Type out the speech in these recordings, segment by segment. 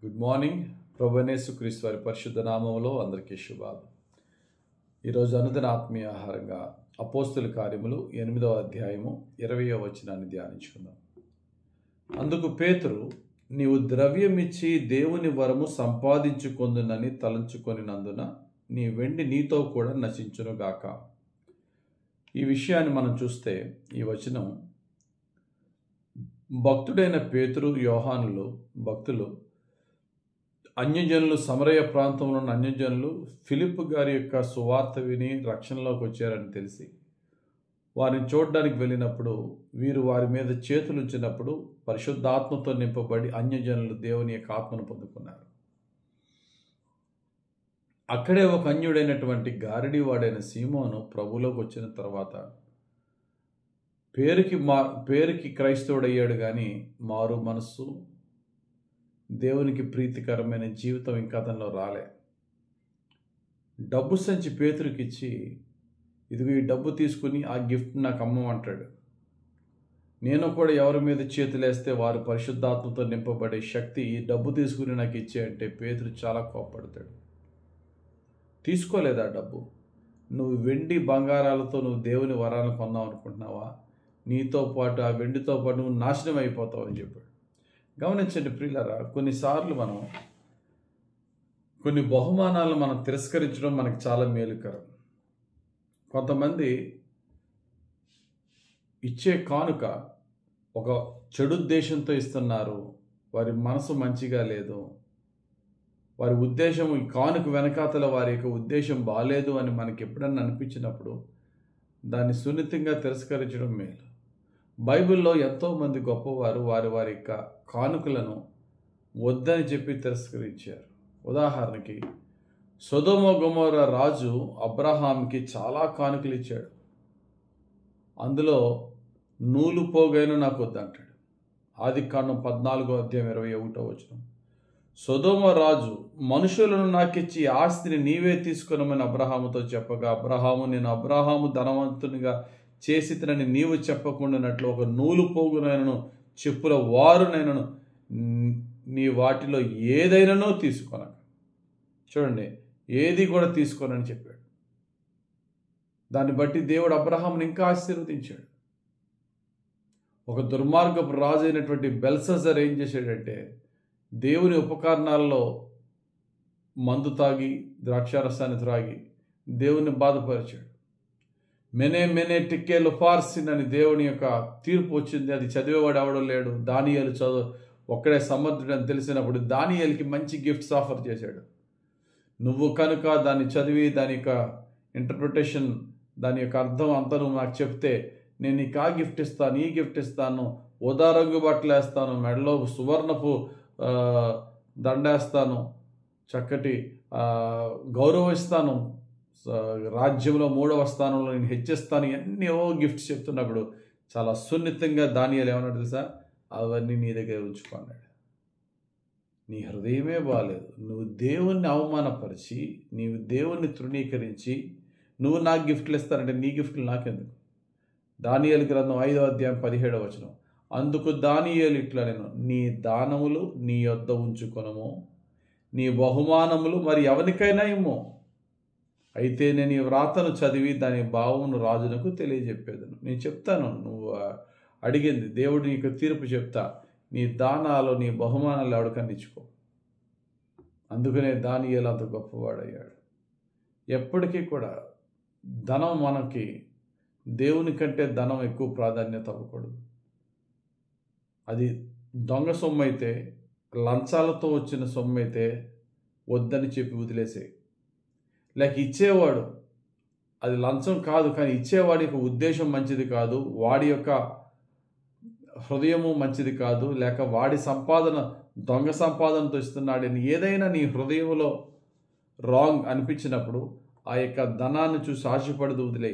Good morning. ప్రభువైన యేసుక్రీస్తు వారి పరిశుద్ధ నామములో అందరికీ శుభాలు. ఈరోజు అనుదిన ఆత్మీయ ఆహారంగా అపోస్తుల కార్యములు 8వ అధ్యాయము 20వ వచనాన్ని ధ్యానించుకుందాం. అందుకు పేతురు, నీవు ద్రవ్యమిచ్చి దేవుని వరము సంపాదించుకొందునని తలంచుకొనినందున నీ వెండి నీతో కూడా నశించునుగాక. ఈ విషయాన్ని మనం చూస్తే ఈ వచనం భక్తుడైన పేతురు, యోహానులు భక్తులు అన్యజనులు, సమరయ ప్రాంతంలో ఉన్న అన్యజనులు ఫిలిప్పు గారి యొక్క సువార్త విని రక్షణలోకి వచ్చారని తెలిసి వారిని చూడడానికి వెళ్ళినప్పుడు వీరు వారి మీద చేతులు ఉంచినప్పుడు పరిశుద్ధాత్మతో నింపబడి అన్యజనులు దేవుని యొక్క ఆత్మను పొందుకున్నారు. అక్కడే ఒక అన్యుడైనటువంటి గారడీవాడైన సీమోను ప్రభులోకి వచ్చిన తర్వాత పేరుకి క్రైస్తవుడయ్యాడు, కానీ మారు మనస్సు, దేవునికి ప్రీతికరమైన జీవితం ఇంకా అతనిలో రాలే. డబ్బు సంచి పేతురికి ఇచ్చి, ఇదిగో ఈ డబ్బు తీసుకుని ఆ గిఫ్ట్ నాకు అమ్మమంటాడు. నేను కూడా ఎవరి మీద చేతులేస్తే వారు పరిశుద్ధాత్మతో నింపబడే శక్తి ఈ డబ్బు తీసుకుని నాకు ఇచ్చే అంటే పేతురు చాలా కోపడతాడు. తీసుకోలేదా డబ్బు? నువ్వు వెండి బంగారాలతో నువ్వు దేవుని వరాలను కొన్నావు అనుకుంటున్నావా? నీతో పాటు ఆ వెండితో పాటు నువ్వు నాశనం అయిపోతావు అని చెప్పాడు. గమనించండి ప్రియులారా, కొన్నిసార్లు మనం కొన్ని బహుమానాలను మనం తిరస్కరించడం మనకి చాలా మేలుకరం. కొంతమంది ఇచ్చే కానుక ఒక చెడు ఉద్దేశంతో ఇస్తున్నారు, వారి మనసు మంచిగా లేదు, వారి ఉద్దేశం ఈ కానుక వెనకాతల వారి యొక్క ఉద్దేశం బాలేదు అని మనకి ఎప్పుడన్నా అనిపించినప్పుడు దాన్ని సున్నితంగా తిరస్కరించడం మేలు. బైబిల్లో ఎంతోమంది గొప్పవారు వారి వారి యొక్క కానుకలను వద్దని చెప్పి తిరస్కరించారు. ఉదాహరణకి సొదొమ గొమొర్రా రాజు అబ్రహాంకి చాలా కానుకలు ఇచ్చాడు. అందులో నూలు పోగైనా నాకు వద్దంటాడు. ఆదికాండం 14వ అధ్యాయం 21వ వచనం. సొదొమ రాజు మనుషులను నాకిచ్చి ఆస్తిని నీవే తీసుకొనమని అబ్రహాముతో చెప్పగా, అబ్రహాము, నేను అబ్రహాము ధనవంతునిగా చేసి తినని నీవు చెప్పకుండానట్లు ఒక నూలు పోగునైనను చెప్పుల వారునైనను నీ వాటిలో ఏదైనానో తీసుకొనక. చూడండి, ఏది కూడా తీసుకోనని చెప్పాడు. దాన్ని బట్టి దేవుడు అబ్రహాముని ఇంకా ఆశీర్వదించాడు. ఒక దుర్మార్గపు రాజు అయినటువంటి బెల్షస్సర్ ఏం చేశాడంటే దేవుని ఉపకరణాల్లో మందు తాగి ద్రాక్షారసాన్ని త్రాగి దేవుని బాధపరిచాడు. మెనే టిక్కేలు ఫార్సిన్ అని దేవుని యొక్క తీర్పు వచ్చింది. అది చదివేవాడు ఎవడో లేడు. దానియేలు ఒక్కడే సమర్థుడు అని తెలిసినప్పుడు దానియేలుకి మంచి గిఫ్ట్స్ ఆఫర్ చేశాడు. నువ్వు కనుక దాన్ని చదివి దాని యొక్క ఇంటర్ప్రిటేషన్, దాని యొక్క అర్థం అంతా నువ్వు నాకు చెప్తే నేను నీకు ఆ గిఫ్ట్ ఇస్తాను, ఈ గిఫ్ట్ ఇస్తాను, ఉదా రంగు బట్టలు వేస్తాను, మెడలో సువర్ణపు దండేస్తాను, చక్కటి గౌరవం ఇస్తాను, రాజ్యంలో 3వ స్థానంలో నేను హెచ్చిస్తాను, ఎన్నో గిఫ్ట్స్ చెప్తున్నప్పుడు చాలా సున్నితంగా దానియేలు ఏమన్నాడు తెలుసా? అవన్నీ నీ దగ్గర ఉంచుకున్నాడు. నీ హృదయమే బాగాలేదు. నువ్వు దేవుణ్ణి అవమానపరిచి, నీవు దేవుణ్ణి తృణీకరించి నువ్వు నాకు గిఫ్ట్లు ఇస్తానంటే నీ గిఫ్ట్లు నాకెందుకు? దానియేలు గ్రంథం 5వ అధ్యాయం 17వ వచనం. అందుకు దానియేలు ఇట్లా, నేను నీ దానములు నీ యొద్ద ఉంచుకొనము, నీ బహుమానములు మరి ఎవరికైనా ఇమ్మో. అయితే నేను ఈ వ్రాతను చదివి దాని భావమును రాజునకు తెలియజెప్పేదను. నేను చెప్తాను, నువ్వు అడిగింది దేవుడు నీకు తీర్పు చెప్తా. నీ దానాలు నీ బహుమానాలు ఎవరికన్నా ఇచ్చుకో. అందుకనే దానియేలు అంత గొప్పవాడయ్యాడు. ఎప్పటికీ కూడా ధనం మనకి దేవుని కంటే ధనం ఎక్కువ ప్రాధాన్యత అవ్వకూడదు. అది దొంగ సొమ్ము అయితే, లంచాలతో వచ్చిన సొమ్ము అయితే వద్దని చెప్పి వదిలేసే. లేక ఇచ్చేవాడు, అది లంచం కాదు కానీ ఇచ్చేవాడి యొక్క ఉద్దేశం మంచిది కాదు, వాడి యొక్క హృదయము మంచిది కాదు, లేక వాడి సంపాదన దొంగ సంపాదనతో ఇస్తున్నాడని ఏదైనా నీ హృదయంలో రాంగ్ అనిపించినప్పుడు ఆ యొక్క ధనాన్ని చూసి ఆశపడదు, వదిలే.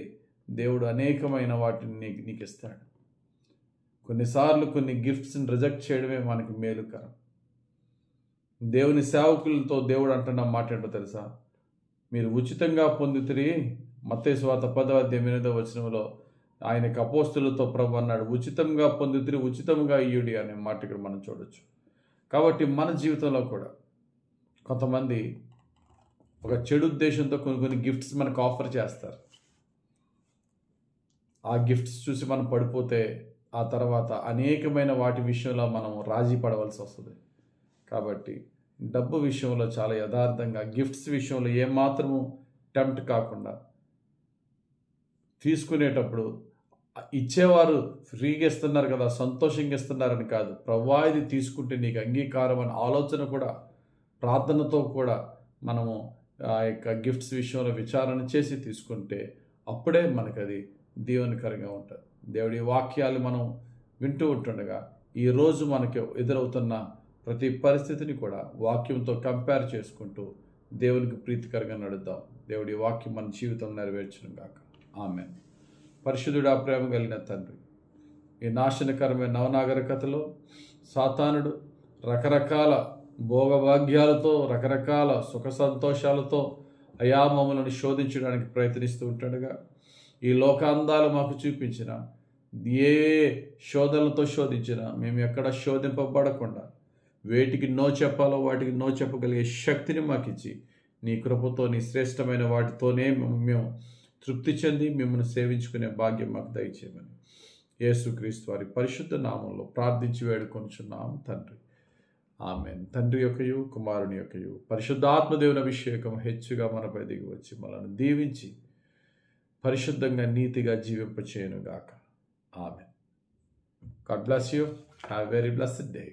దేవుడు అనేకమైన వాటిని నీకు ఇస్తాడు. కొన్నిసార్లు కొన్ని గిఫ్ట్స్ని రిజెక్ట్ చేయడమే మనకి మేలుకరం. దేవుని సేవకులతో దేవుడు అంటున్న మాట ఏంటో తెలుసా? మీరు ఉచితంగా పొందుతిరి. మత్తయి సువార్త 10వ అధ్యాయం 8వ వచనంలో ఆయనకు అపోస్తులతో ప్రభు అన్నాడు, ఉచితంగా పొందుతిరి, ఉచితంగా ఇయ్యుడి అనే మాట ఇక్కడ మనం చూడొచ్చు. కాబట్టి మన జీవితంలో కూడా కొంతమంది ఒక చెడు ఉద్దేశంతో కొన్ని గిఫ్ట్స్ మనకు ఆఫర్ చేస్తారు. ఆ గిఫ్ట్స్ చూసి మనం పడిపోతే ఆ తర్వాత అనేకమైన వాటి విషయంలో మనం రాజీ పడవలసి వస్తుంది. కాబట్టి డబ్బు విషయంలో చాలా యథార్థంగా, గిఫ్ట్స్ విషయంలో ఏమాత్రము టెంప్ట్ కాకుండా, తీసుకునేటప్పుడు ఇచ్చేవారు ఫ్రీగా ఇస్తున్నారు కదా, సంతోషంగా ఇస్తున్నారని కాదు, ప్రభువా ఇది తీసుకుంటే నీకు అంగీకారం అనే ఆలోచన కూడా, ప్రార్థనతో కూడా మనము ఆ యొక్క గిఫ్ట్స్ విషయంలో విచారణ చేసి తీసుకుంటే అప్పుడే మనకు అది దీవెనకరంగా ఉంటుంది. దేవుడి వాక్యాలు మనం వింటూ ఉంటుండగా ఈరోజు మనకు ఎదురవుతున్న ప్రతి పరిస్థితిని కూడా వాక్యంతో కంపేర్ చేసుకుంటూ దేవునికి ప్రీతికరంగా నడుద్దాం. దేవుడి వాక్యం మన జీవితం నెరవేర్చును గాక. ఆమేన్. పరిశుద్ధుడా, ప్రేమ కలిగిన తండ్రి, ఈ నాశనకరమైన నవనాగరికతలో సాతానుడు రకరకాల భోగభాగ్యాలతో, రకరకాల సుఖ సంతోషాలతో అయా మమ్మల్ని శోధించడానికి ప్రయత్నిస్తూ ఉంటాడుగా, ఈ లోకాందాలు మాకు చూపించిన ఏ శోధనలతో శోధించినా మేము ఎక్కడ శోధింపబడకుండా వేటికి నో చెప్పాలో వాటికి నో చెప్పగలిగే శక్తిని మాకు ఇచ్చి నీ కృపతో, నీ శ్రేష్టమైన వాటితోనే మేము తృప్తి చెంది మిమ్మల్ని సేవించుకునే భాగ్యం మాకు దయచేయమని యేసుక్రీస్తు వారి పరిశుద్ధ నామంలో ప్రార్థించి వేడుకొనుచున్నాం తండ్రి. ఆమేన్. తండ్రి యొక్కయు, కుమారుని యొక్కయు, పరిశుద్ధాత్మదేవుని అభిషేకం హెచ్చుగా మనపై దిగి వచ్చి మనల్ని దీవించి పరిశుద్ధంగా నీతిగా జీవింపచేయును గాక. ఆమేన్. God bless you. Have a very blessed day.